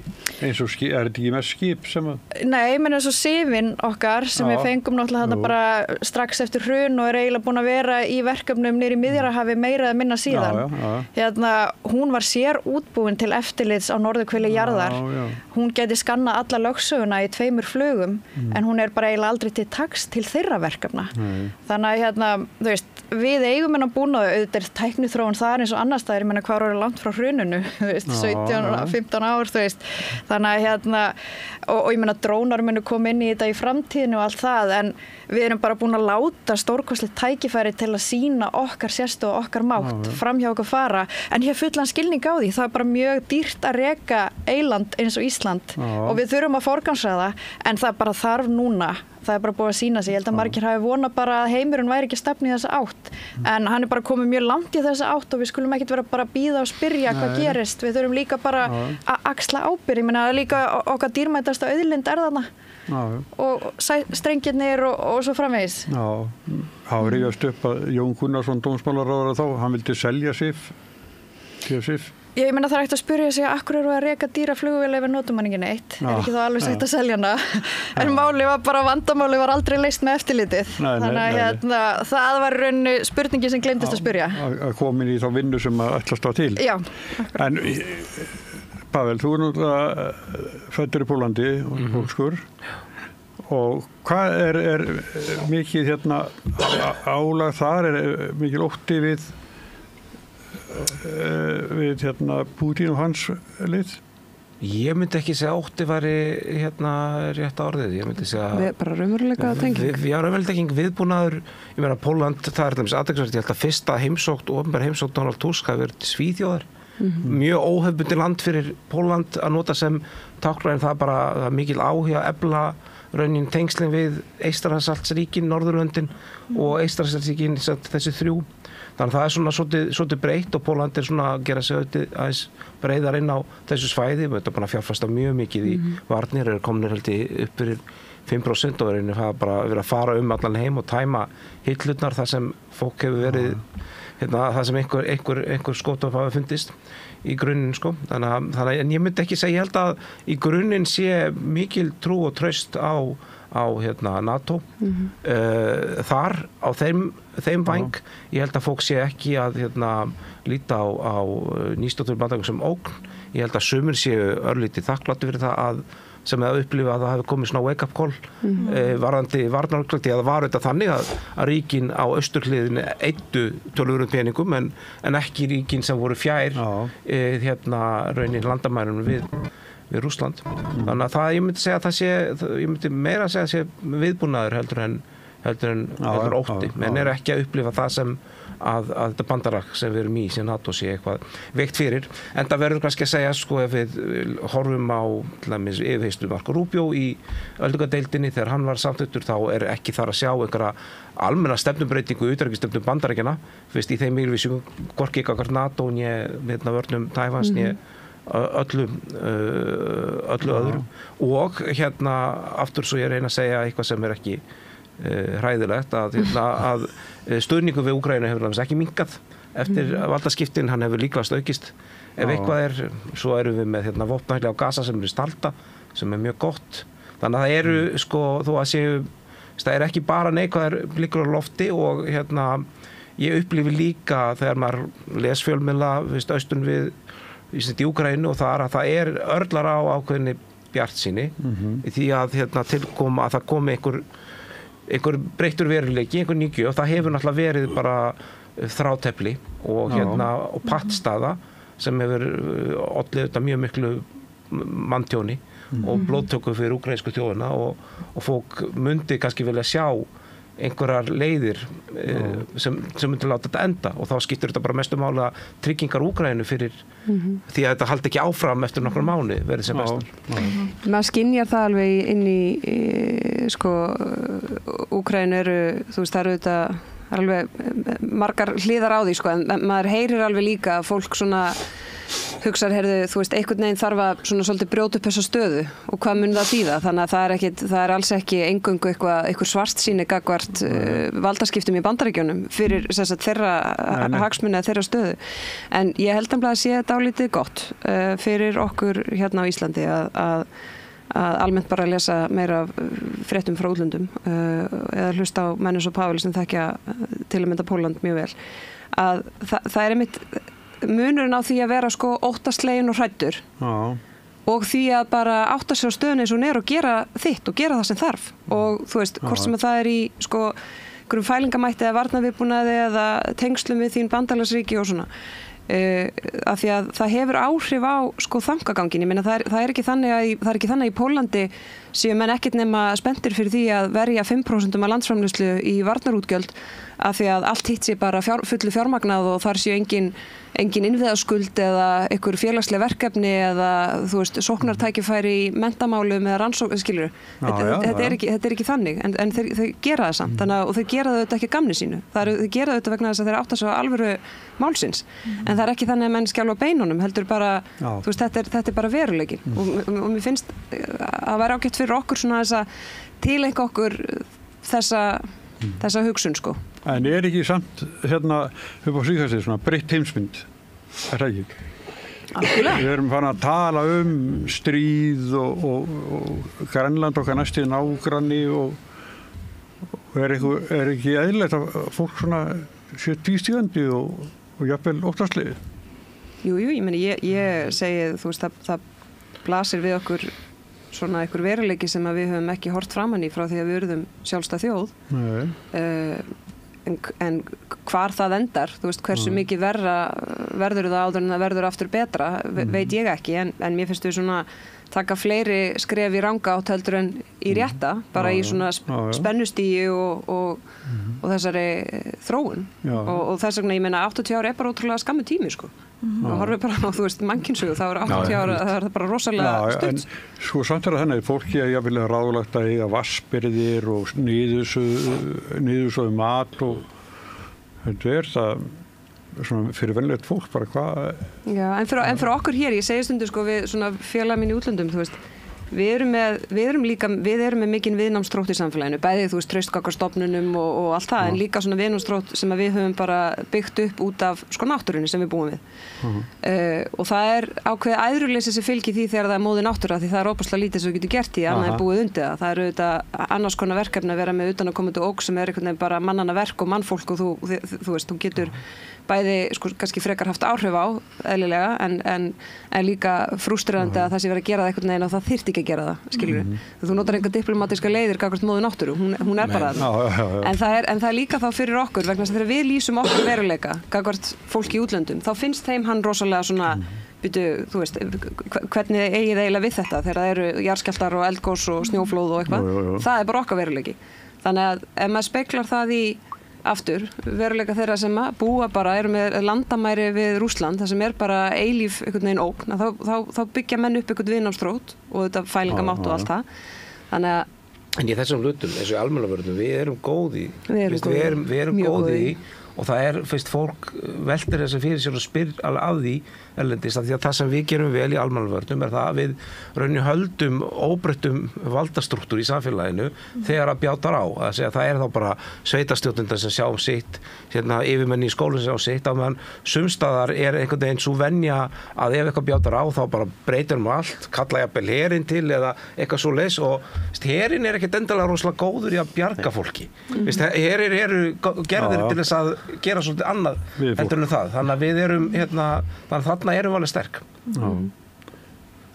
Speaker 1: Eins og er þetta ekki með skip sem að...
Speaker 3: Nei, menn eins og Sifin okkar sem við fengum náttúrulega þarna bara strax eftir hrun og er eiginlega búin að vera í verkefnum niðri í Miðjarðarhafi meira eða minna síðan. Hún var sér útbúin til eftirlits á norðurhveli jarðar. Hún gæti skannað alla lögsöguna í 2 flugum en hún er bara eiginlega aldrei til taks til þeirra verkefna. Þannig að þú veist, við eigum hennan búnaði, auðvitað tækniþróun þar eins og annars staðar, ég meina hvað eru langt frá hruninu, 17-15 ár, þannig að og ég meina drónar munu koma inn í þetta í framtíðinu og allt það, en við erum bara búin að láta stórkostlegt tækifæri til að sýna okkar sérstu og okkar mátt fram hjá okkur fara, en ég hef fullan skilning á því, það er bara mjög dýrt að reka eyland eins og Ísland og við þurfum að forgangsraða, en það bara þarf núna, það er bara búið að sýna sig, ég held að margir hafi vonað bara að heimurinn væri ekki að stefna í þessa átt, en hann er bara komið mjög langt í þessa átt og við skulum ekkert vera bara að bíða og spyrja hvað gerist, við þurfum líka bara að axla ábyrgð, ég meina líka okkar dýrmætasta auðlind er þarna og strengirnir og svo framvegis.
Speaker 1: Já, það rífast upp að Jón Gunnarsson dómsmálaráðherra þá, hann vildi selja Sif.
Speaker 3: Ég meina það er ekkert að spyrja sig akkur eru að reka dýra flugvél ef við notum hann ekki neitt, er ekki þá alveg sætt að selja hana, en vandamáli var aldrei leyst með eftirlitið, þannig að það var rauninu spurningi sem gleymdist að spyrja.
Speaker 1: Að komin í þá vinnu sem að ætlast á til.
Speaker 3: Já.
Speaker 1: En Pavel, þú náttúrulega fæddur í Pólandi og pólskur, og hvað er mikið álag þar, er mikil ótti við Pútín og hans lið?
Speaker 5: Ég myndi ekki segja ótti væri rétt orðið, ég myndi segja
Speaker 2: bara raunveruleika tenging.
Speaker 5: Já, raunveruleika tenging, viðbúnaður, ég meina Pólland, það er athyglisvert, ég held að fyrsta opinber heimsókn Donald Tusk hafi verið til Svíþjóðar, mjög óhefbundið land fyrir Pólland að nota sem táknræn, það bara það mikil áhuga að efla raunin tengslin við Eystrasaltsríkin, Norðurlöndin og Eystrasaltsríkin, þessi þrjú. Þannig að það er svolítið breytt og Pólland er svona að gera sig aðeins breiðar inn á þessu svæði. Við erum bara að fjárfesta mjög mikið í varnir, eru kominir held í upp fyrir 5% og er bara verið að fara allan heim og tæma hillurnar þar sem fólk hefur verið, þar sem einhver skotov hafa fundist í grunninn, sko. Þannig að ég myndi ekki segja, ég held að í grunninn sé mikil trú og traust á NATO þar á þeim væng. Ég held að fólk sé ekki að líta á nýstáttur bandagum sem ógn. Ég held að sumir séu örlítið þakklátir fyrir það að sem að upplifa að það hefði komið svona wake up call varðandi varnarklökti, að það var þetta þannig að ríkin á austurhliðinni eyddu töluverðum peningum en ekki ríkin sem voru fjær raunin landamærunum við Rússland. Þannig að það, ég myndi segja að ég myndi meira að segja að sé viðbúnaður heldur en ótti, menn er ekki að upplifa það sem að þetta bandalag sem við erum í sem NATO sé eitthvað veikt fyrir, en það verður kannski að segja, sko, ef við horfum á yfirheyrslu Marco Rubio í öldungadeildinni þegar hann var samþykkur, þá er ekki þar að sjá einhverja almenna stefnumbreytingu utanríkisstefnu Bandaríkjanna, fyrst í þeim yfirvísum hvorki gagnvart NATO né vörnum Taívans né öllu öðru og aftur svo ég reyna að segja eitthvað sem er ekki hræðilegt að stuðningu við Úkraínu hefur ekki minnkað eftir valdaskiptin, hann hefur líklegast aukist ef eitthvað er, svo erum við með vopnahæli á Gaza sem er stalta sem er mjög gott, þannig að það eru, sko, þó að séu það er ekki bara neikvæðar blikur á lofti og ég upplifi líka þegar maður les fjölmiðla austur við í Úkraínu og það er örlar á ákveðinni bjartsýni því að tilkoma að það komi einhver breyttur veruleiki, einhver nýgjöf, það hefur náttúrulega verið bara þrátefli og og pattstaða sem hefur ollið þetta mjög miklu manntjóni og blóðtöku fyrir úkraínsku þjóðina og fólk myndi kannski vilja sjá einhverjar leiðir sem myndi láta þetta enda og þá skiptir þetta bara mestu máli að tryggingar Úkraínu fyrir því að þetta haldi ekki áfram eftir nokkra mánuði verið sem bestar.
Speaker 2: Maður skynjar það alveg inn í sko Úkraínu eru, þú veist, það eru þetta alveg margar hliðar á því, sko, en maður heyrir alveg líka að fólk svona hugsar, þú veist, einhvern veginn þarf að svona svolítið brjóta upp þessa stöðu og hvað mun það þýða, þannig að það er alls ekki eingöngu einhver svartsýni gagnvart valdaskiptum í Bandaríkjunum fyrir þeirra hagsmuni eða þeirra stöðu, en ég held að sé þetta álítið gott fyrir okkur hérna á Íslandi að almennt bara að lesa meira fréttum frá útlöndum eða hlusta á menn eins og Pavel sem þekkja til að mynda Pólland mjög vel, að það er einmitt munurinn á því að vera sko óttaslegin og hræddur og því að bara átta sig á stöðunni eins og hún er og gera þitt og gera það sem þarf og þú veist, hvort sem það er í sko einhverjum fælingamætti eða varnarviðbúnaði eða tengslum við þín bandalagsríki og svona. Af því að það hefur áhrif á sko þangagangin. Ég meina það er ekki þannig í Pólandi séu menn ekkert nema spenntir fyrir því að verja 5% af landsframleiðslu í varnarútgjöld af því að allt hitt sé bara fullu fjármagnað og þar séu engin innviðaskuld eða einhver félagsleg verkefni eða þú veist sóknartækifæri í menntamálum eða rannsókn, skilur. Þetta er ekki þannig en þeir gera það samt. Þannig og þeir gera það auðvitað ekki að gamni sínu. Þeir gera það vegna þess að þeir átta svo alvöru málsins. En það er ekki þannig að menn skjálfa beinunum, heldur bara þú veist þetta er bara veruleiki. Og mér finnst að vera ágætt fyrir okkur svona þess að tileinka okkur þessa hugsun sko.
Speaker 1: En ekki samt hérna upp á síðkastið svona breytt heimsmynd, það ekki?
Speaker 2: Algjörlega.
Speaker 1: Við erum farin að tala stríð og Grænland okkar næsti nágranni og er ekki eðlilegt að fólk svona sé tvístígandi og jafnvel óttaslegið?
Speaker 2: Jú, ég meni ég segi þú veist það blasir við okkur svona einhver veruleiki sem að við höfum ekki hort framan í frá því að við urðum sjálfstæð þjóð. En hvar það endar, þú veist hversu mikið verra verður það áður en það verður aftur betra, veit ég ekki en mér finnst við svona taka fleiri skref í ranga átt heldur en í rétta, bara í svona spennustígi og þessari þróun og þess vegna ég meina 80 ára er bara ótrúlega skammu tími sko. Og horfið bara á, þú veist, mannkynssögu, þá er 80 ára, það er bara rosalega stutt.
Speaker 1: En sko samt er það henni, fólki að jafnvel ráðlagt að eiga vassbyrðir og niðursöðu mat og þetta er það svona fyrir venlegt fólk bara hvað. Já,
Speaker 2: en fyrir okkur hér, ég segi stundu sko við svona félaga mín í útlöndum, þú veist, við erum með mikinn viðnámsþrótt í samfélaginu, bæði þú veist traustgagnastofnunum og allt það, en líka svona viðnámsþrótt sem við höfum bara byggt upp út af sko náttúrunni sem við búum við. Og það er ákveðið æðruleysi sem fylgir því þegar það er móðin náttúra, því það er óbúslega lítið sem við getum gert í, annað er búið undir það. Það eru auðvitað annars konar verkefni að vera með utanaðkomandi ógn sem er einhvern veginn bara mannanna verk og mannfólk og þú veist, þú getur bæði sko kannski frekar haft áhrif á eðlilega en líka frústrerandi að það sé verið að gera það einhvern veginn og það þyrfti ekki að gera það, skilur við. Þú notar einhver diplomatiska leiðir gagnvart móður náttúru, hún er bara það. En það er líka þá fyrir okkur vegna þess að þegar við lýsum okkur veruleika gagnvart fólki í útlöndum, þá finnst þeim hann rosalega svona þú veist, hvernig eigið eiginlega við þetta þegar það eru jarðskjálftar og eldgos og snjóflóð og eitthvað. Það er bara okkar veruleiki. Þannig að ef maður speklar það í aftur, veruleika þeirra sem búa bara, eru með landamæri við Rússland, það sem er bara eilíf einhvern veginn ógn, þá byggja menn upp einhvern viðnámsþrótt og þetta fælingamátt og allt það. Þannig að
Speaker 5: en í þessum hlutum, eins og almannavörnum, við erum góði og það er, fyrst fólk veltir þess að fyrir sér og spyr alveg af því erlendis, því að það sem við gerum vel í almannavörnum er það að við rauninni höldum óbreyttum valdastruktúr í samfélaginu þegar að bjátar á, að segja það er þá bara sveitarstjórnirnar sem sjá sitt, hérna yfirmenni í skólinn sem sjá sitt, á meðan sumstaðar er einhvern veginn svo venja að ef eitthvað bjátar á þá bara breytir allt, kalla jafnvel herinn til eða eitthvað svo leys og herinn er ekkert endilega rosalega góður í að bjarga fólki. Herir eru gerðir til þess að gera svolítið annað heldur en það. Þannig að við erum þarna erum við alveg sterk.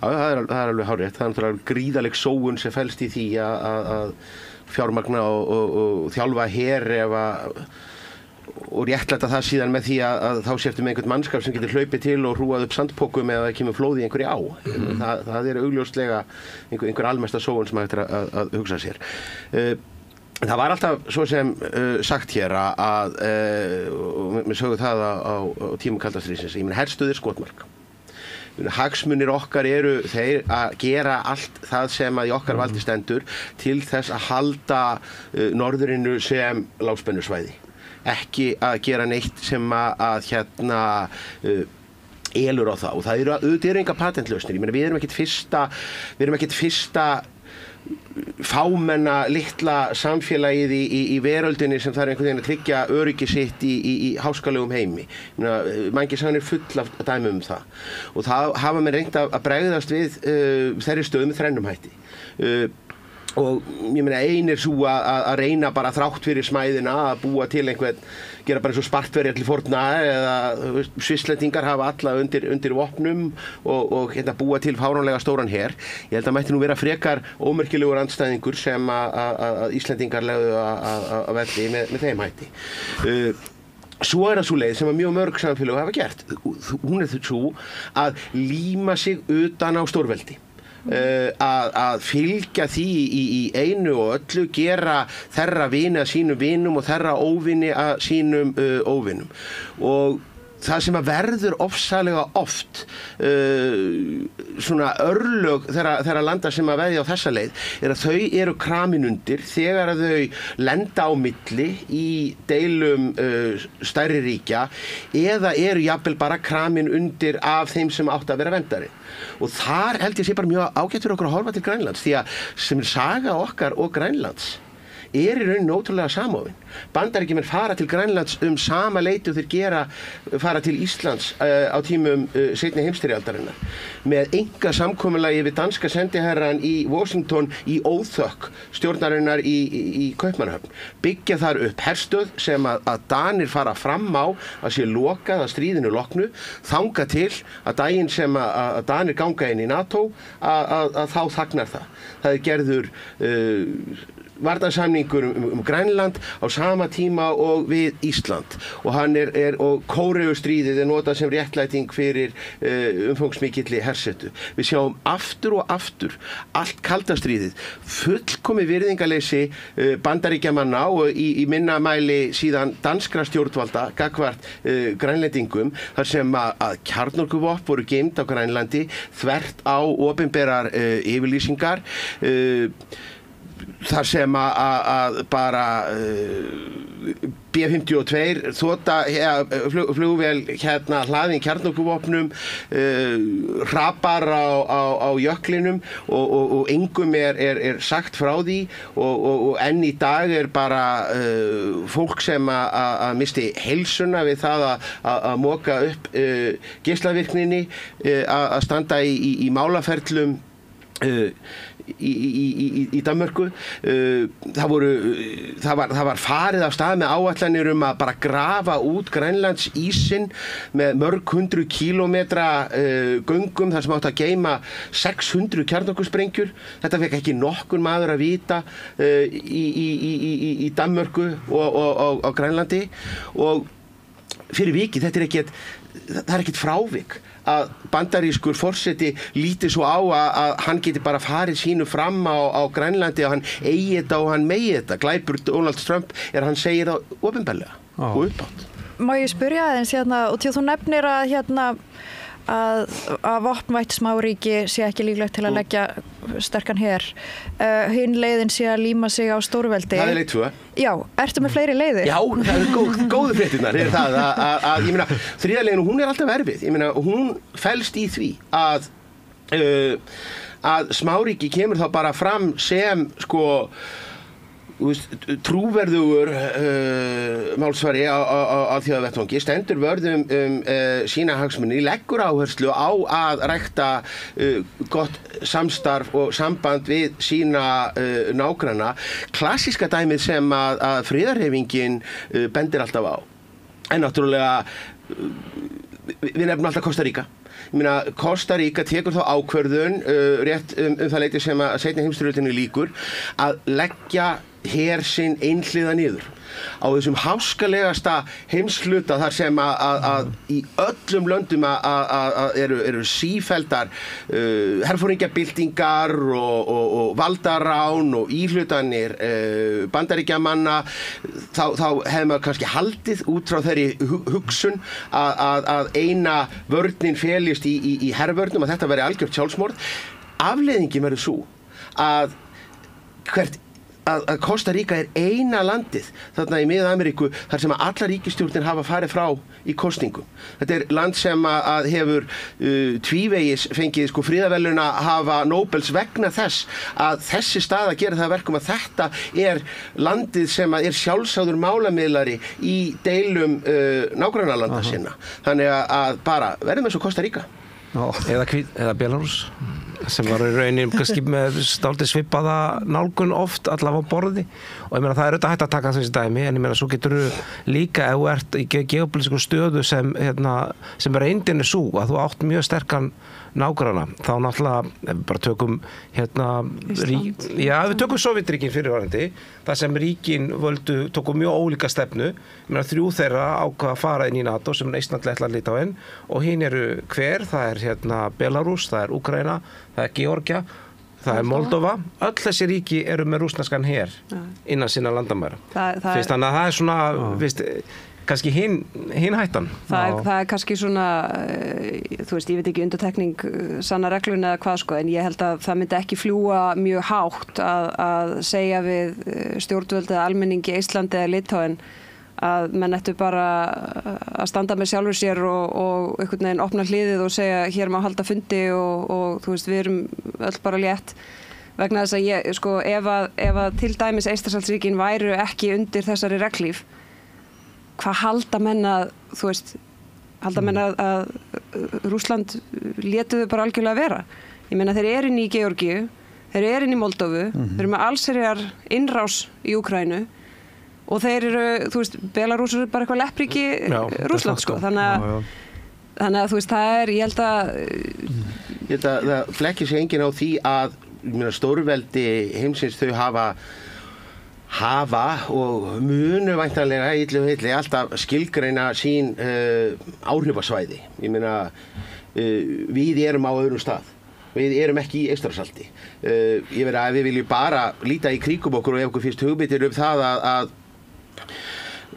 Speaker 4: Það er alveg hárrétt. Það er náttúrulega gríðaleg sóun sem felst í því að fjármagna og þjálfa her og réttlæta það síðan með því að þá sértu með einhvern mannskap sem getur hlaupið til og hrúað upp sandpokum eða kemur flóð í einhverju á. Það er augljóslega einhver almesta sóun sem hægt er að hugsa sér. Það var alltaf svo sem sagt hér að við sögum það á tímum kalda stríðsins, ég meina herstuð er skotmark. Hagsmunir okkar eru þeir að gera allt það sem að í okkar valdi stendur til þess að halda norðurinu sem lágspennusvæði. Ekki að gera neitt sem að elur á það og það eru enga patentlausnir. Ég meina við erum ekkert fyrsta fámenna litla samfélagið í veröldinni sem það er einhvern veginn að tryggja öryggi sitt í háskalegum heimi. Mannkynssögun er full af dæmum það og það hafa menn reynt að bregðast við þeirri stöðu með þrennum hætti. og ég meina ein svo að reyna bara þrátt fyrir smæðina að búa til einhvern, gera bara eins og Spartverjar til forna eða Svisslendingar hafa alla undir vopnum og búa til fáránlega stóran her. Ég held að mætti nú vera frekar ómerkilegur andstæðingur sem að Íslendingar legðu að velli með þeim hætti. Svo það svo leið sem að mjög mörg samfélög hafa gert. Hún svo að líma sig utan á stórveldi. Að fylgja því í einu og öllu, gera þeirra vini að sínum vinum og þeirra óvini að sínum óvinum. Og það sem að verður ofsalega oft svona örlög þeirra landa sem að veðja á þessa leið að þau eru kramin undir þegar að þau lenda á milli í deilum stærri ríkja eða eru jafnvel bara kramin undir af þeim sem átt að vera verndari. Og þar held ég sé bara mjög ágætt fyrir okkur að horfa til Grænlands því að sem saga okkar og Grænlands í rauninni ótrúlega samofin. Bandaríkjamenn fara til Grænlands sama leyti og þeir fara til Íslands á tímum seinni heimsstyrjaldarinnar með enga samkomulagi við danska sendiherran í Washington í óþökk stjórnarinnar í Kaupmannahöfn. Byggja þar upp herstöð sem að Danir fara fram á að sé lokað að stríðinu loknu, þanga til að daginn sem að Danir ganga inn í NATO að þá þagnar það. Það gerður varnarsamningur Grænland á sama tíma og við Ísland og hann og Kóreustríðið notað sem réttlæting fyrir umfangsmikilli hersetu. Við sjáum aftur og aftur allt kalda stríðið, fullkomið virðingarleysi Bandaríkjamanna og í minna mæli síðan danskra stjórnvalda gagnvart Grænlendingum þar sem að kjarnorkuvopn voru geymd á Grænlandi þvert á opinberar yfirlýsingar þar sem að bara B-52 flugvél hlaðin kjarnorkuvopnum hrapar á jöklinum og engum sagt frá því og enn í dag bara fólk sem að misti heilsuna við það að moka upp geislavirkninni að standa í málaferlum í Danmörku. Það var farið af stað með áætlanir að bara grafa út Grænlands ísinn með mörg hundru kílómetra göngum þar sem átt að geyma 600 kjarnorkusprengjur. Þetta fekk ekki nokkur maður að vita í Danmörku og á Grænlandi og fyrir vikið það ekkert frávik að bandarískur forseti líti svo á að hann geti bara farið sínu fram á Grænlandi og hann eigi þetta og hann megi þetta. Glæpur Donald Trump hann segir það opinberlega og uppátt.
Speaker 3: Má ég spyrja aðeins og til þú nefnir að vopnvætt smáríki sé ekki líklegt til að leggja sterkan her. Hinn leiðin sé að líma sig á stórveldi.
Speaker 4: Það leið 2.
Speaker 3: Já, ertu með fleiri leiðir?
Speaker 4: Já, það góðu fréttirnar það að ég meina, þriðja leiðin hún alltaf erfið. Ég meina, hún felst í því að smáríki kemur þá bara fram sem trúverðugur málsvari á þjóðavettvangi, stendur vörð sína hagsmuni, leggur áherslu á að rækta gott samstarf og samband við sína nágranna. Klassíska dæmið sem að friðarhreyfingin bendir alltaf á. En náttúrulega við nefnum alltaf Kosta Ríka. Ég meina, Kosta Ríka tekur þá ákvörðun rétt það leyti sem að seinni heimsstyrjöldinni lýkur að leggja her sinn einhliða niður á þessum háskalegasta heimshluta þar sem að í öllum löndum eru sífelldar herforingjabyltingar og valdarán og íhlutanir bandaríkjamanna. Þá hefði maður kannski haldið út frá þeirri hugsun að eina vörnin felist í hervörnum, að þetta veri algjört sjálfsmorð. Afleiðingin verður svo að Kosta Ríka eina landið þarna í Mið-Ameríku þar sem að allar ríkisstjórnir hafa farið frá í kosningum. Þetta land sem að hefur tvívegis fengið friðarverðlauna hafa Nóbels vegna þess að þessi staða gera það verkum að þetta landið sem að sjálfsagður málamiðlari í deilum nágrannalanda sinna. Þannig að bara verðum eins og Kosta Ríka.
Speaker 5: Eða Belarus. sem var í raunin kannski með dálítið svipaða nálgun oft allavega á borði og ég meina það auðvitað hægt að taka þessi dæmi en ég meina svo getur þú líka ef þú ert í geopolítísku stöðu sem reyndin sú að þú átt mjög sterkan nágranna þá náttúrulega bara tökum við tökum Sovétríkin fyrirvarandi þar sem ríkin tóku mjög ólíka stefnu ég meina 3 þeirra ákvað að fara inn í NATO sem Eistland, Lettland, Litháen og hinn eru hver, það er Belarus, það er Úkraína, það er Georgia það er Moldova, öll þessi ríki eru með rússneskan her innan sinna landamæra þannig að það er svona kannski hinn hættan
Speaker 2: það er kannski svona þú veist, ég veit ekki undantekning sanna reglun eða hvað sko en ég held að það myndi ekki fljúga mjög hátt að segja við stjórnvöld eða almenningi Íslandi eða Litháen að menn ættu bara að standa með sjálfur sér og einhvern veginn opna hliðið og segja hér má halda fundi og þú veist við erum öll bara létt vegna þess að ég sko ef að til dæmis Eystrasaltsríkin væru ekki undir þessari reglíf hvað halda menn að þú veist halda menn að Rússland létu þau bara algjörlega vera ég meina þeir eru inn í Georgíu þeir eru inn í Moldovu þeir eru með allsherjar innrás í Úkraínu og þeir eru, þú veist, Belarus eru bara eitthvað leppríki Rússland sko þannig að þú veist það er, ég held að
Speaker 4: það flekkir sig enginn á því að stórveldi heimsins þau hafa og munu væntanlega illu heilli alltaf skilgreina sín áhrifasvæði ég meina við erum á öðrum stað við erum ekki í Eystrasalti ég verið að við viljum bara líta í kringum okkur og ef okkur finnst hugmyndir það að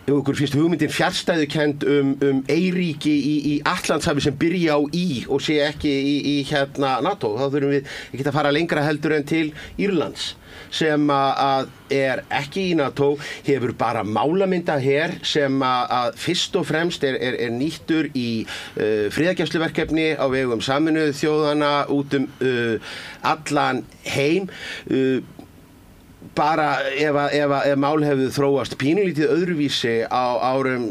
Speaker 4: ef okkur finnst hugmyndin fjarstæðukennd eyríki í Atlantshafi sem byrja á og sé ekki í NATO þá þurfum við ekki að fara lengra heldur en til Írlands sem að ekki í NATO hefur bara málamynda her sem að fyrst og fremst er nýttur í friðargæsluverkefni á vegum Sameinuðu þjóðanna út allan heim bara ef mál hefðu þróast pínulítið öðruvísi á árum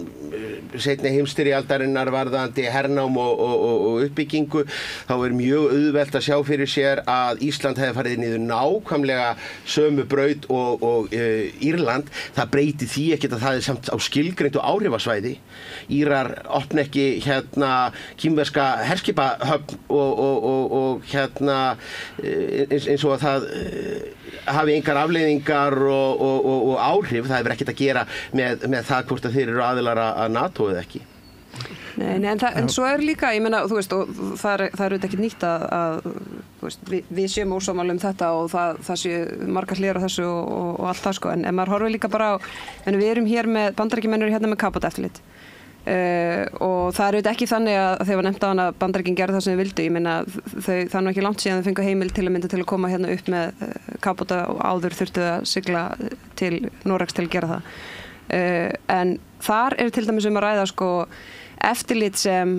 Speaker 4: seinni heimsstyrjaldarinnar varðandi hernám og uppbyggingu þá mjög auðvelt að sjá fyrir sér að Ísland hefði farið niður nákvæmlega sömu braut og Írland það breyti því ekkert að það samt á skilgreint og áhrifasvæði Írar opna ekki kínverska herskipahöfn og eins og að það hafi engar afleiðingar og áhrif það hefur ekkert að gera með það hvort að þeir eru aðilar að NATO eða ekki
Speaker 2: Nei, en svo líka, ég meina, þú veist, og það er auðvitað ekki nýtt að þú veist, við séum ósammála þetta og það séu margar hliðar á þessu og allt það sko, en maður horfir líka bara á, við erum hér með Bandaríkjamenn eru hérna með kafbátaeftirlit og það er auðvitað ekki þannig að þegar var nefnt á hana að Bandaríkin gerði það sem þau vildu, ég meina það er nú ekki langt síðan þau fengu heimild til að mynda til að koma hérna upp með kafbáta og áður þurftu að sigla til Noregs til að gera það en þar til dæmis að ræða sko eftirlit sem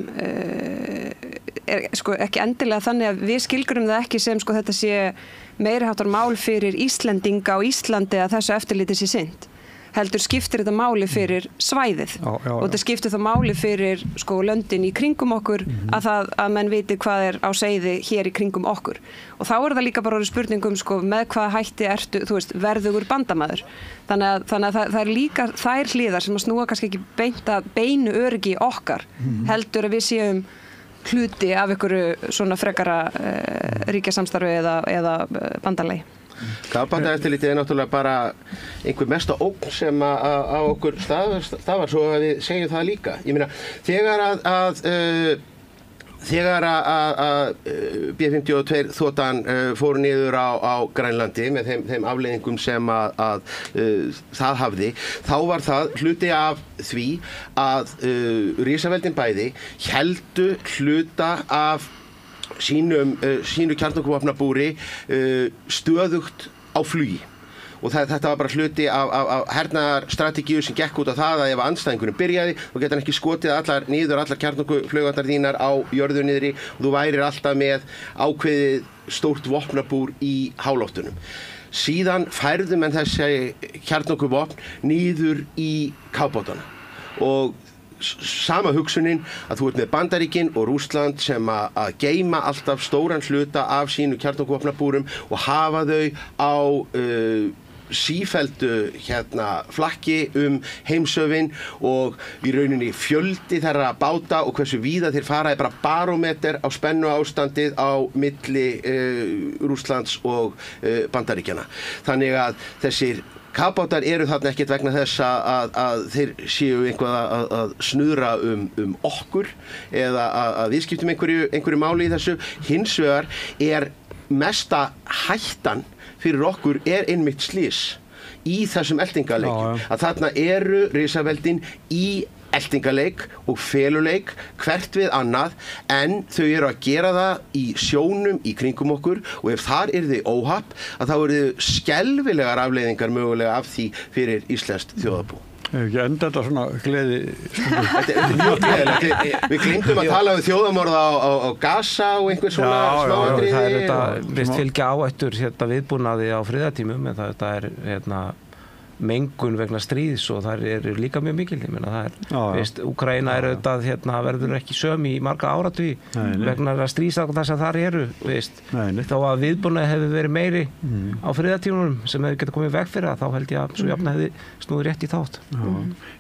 Speaker 2: sko ekki endilega þannig að við skilgrum það ekki sem sko þetta sé meiriháttar mál fyrir Íslendinga á Íslandi að þessu eftirliti sé sinnt heldur skiptir þetta máli fyrir svæðið og þetta skiptir það máli fyrir sko löndin í kringum okkur að menn viti hvað á seiði hér í kringum okkur og þá það líka bara spurningum sko með hvað hætti ertu, þú veist, verðugur bandamaður þannig að það líka þær hliðar sem að snúa kannski ekki beinu öryggi okkar heldur að við séum hluti af einhverju svona frekara ríkjasamstarfi eða bandalagi
Speaker 4: Kafbátaeftirlitið náttúrulega bara einhver mesta ógn sem á okkur stafar svo að við segjum það líka. Ég meina, þegar að B-52 þotan fór niður á Grænlandi með þeim afleiðingum sem að það hafði, þá var það hluti af því að risaveldin bæði héldu hluta af sínu kjarnorkuvopnabúri stöðugt á flugi og þetta var bara hluti af hernaðarstrategíu sem gekk út á það að ef andstæðingurinn byrjaði þá geta hann ekki skotið allar kjarnorkuflugvarnar þínar á jörðu niðri og þú værir alltaf með ákveðið stórt vopnabúr í háloftunum. Síðan færðu menn þessi kjarnorkuvopn niður í kafbátana og sama hugsunin að þú ert með Bandaríkin og Rússland sem að geyma alltaf stóran hluta af sínu kjarnorkuvopnabúrum og hafa þau á sífelldu flakki heimsöfin og í rauninni fjöldi þeirra báta og hversu víða þeir fara er bara barómeter á spennu ástandið á milli Rússlands og Bandaríkjanna. Þannig að þessir kafbátar eru þarna ekkert vegna þess að þeir séu einhvað að snuðra okkur eða að viðskiptum einhverju máli í þessu. Hins vegar er mesta hættan fyrir okkur er einmitt slys í þessum eltingaleikjum. Að þarna eru risaveldin í eltingaleik og feluleik hvert við annað en þau eru að gera það í sjónum í kringum okkur og ef þar yrði óhapp að þá yrði skelfilegar afleiðingar mögulega af því fyrir íslenskt þjóðarbú.
Speaker 1: Hefur ekki enda þetta svona gleði?
Speaker 4: Þetta er mjög gleðilegt. Við gleymdum að tala þjóðamorða á Gaza og einhver svona smáatriði.
Speaker 5: Það er þetta, vist fylgja áættur viðbúnaði á friðartímum en þetta er mengun vegna stríðs og það er líka mjög mikil. Ég meina það er, Úkraína er auðvitað verður ekki söm í marga áratugi vegna stríðsakar þess að þar eru, þó að viðbúnaði hefur verið meiri á friðartímunum sem hefur getað komið veg fyrir það, þá held ég að svo jafna hefði snúið rétt í þátt.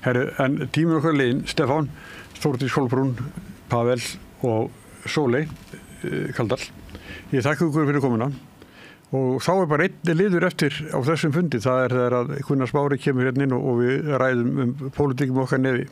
Speaker 1: Herru, en tímur okkar liðin, Stefán, Þórdís Kolbrún, Pavel og Sóley Kaldal. Ég þakka ykkur fyrir komuna. Og þá er bara einn liður eftir á þessum fundi, það er þegar að Gunnar Smári kemur hérna inn og við ræðum pólitíkum okkar nefi.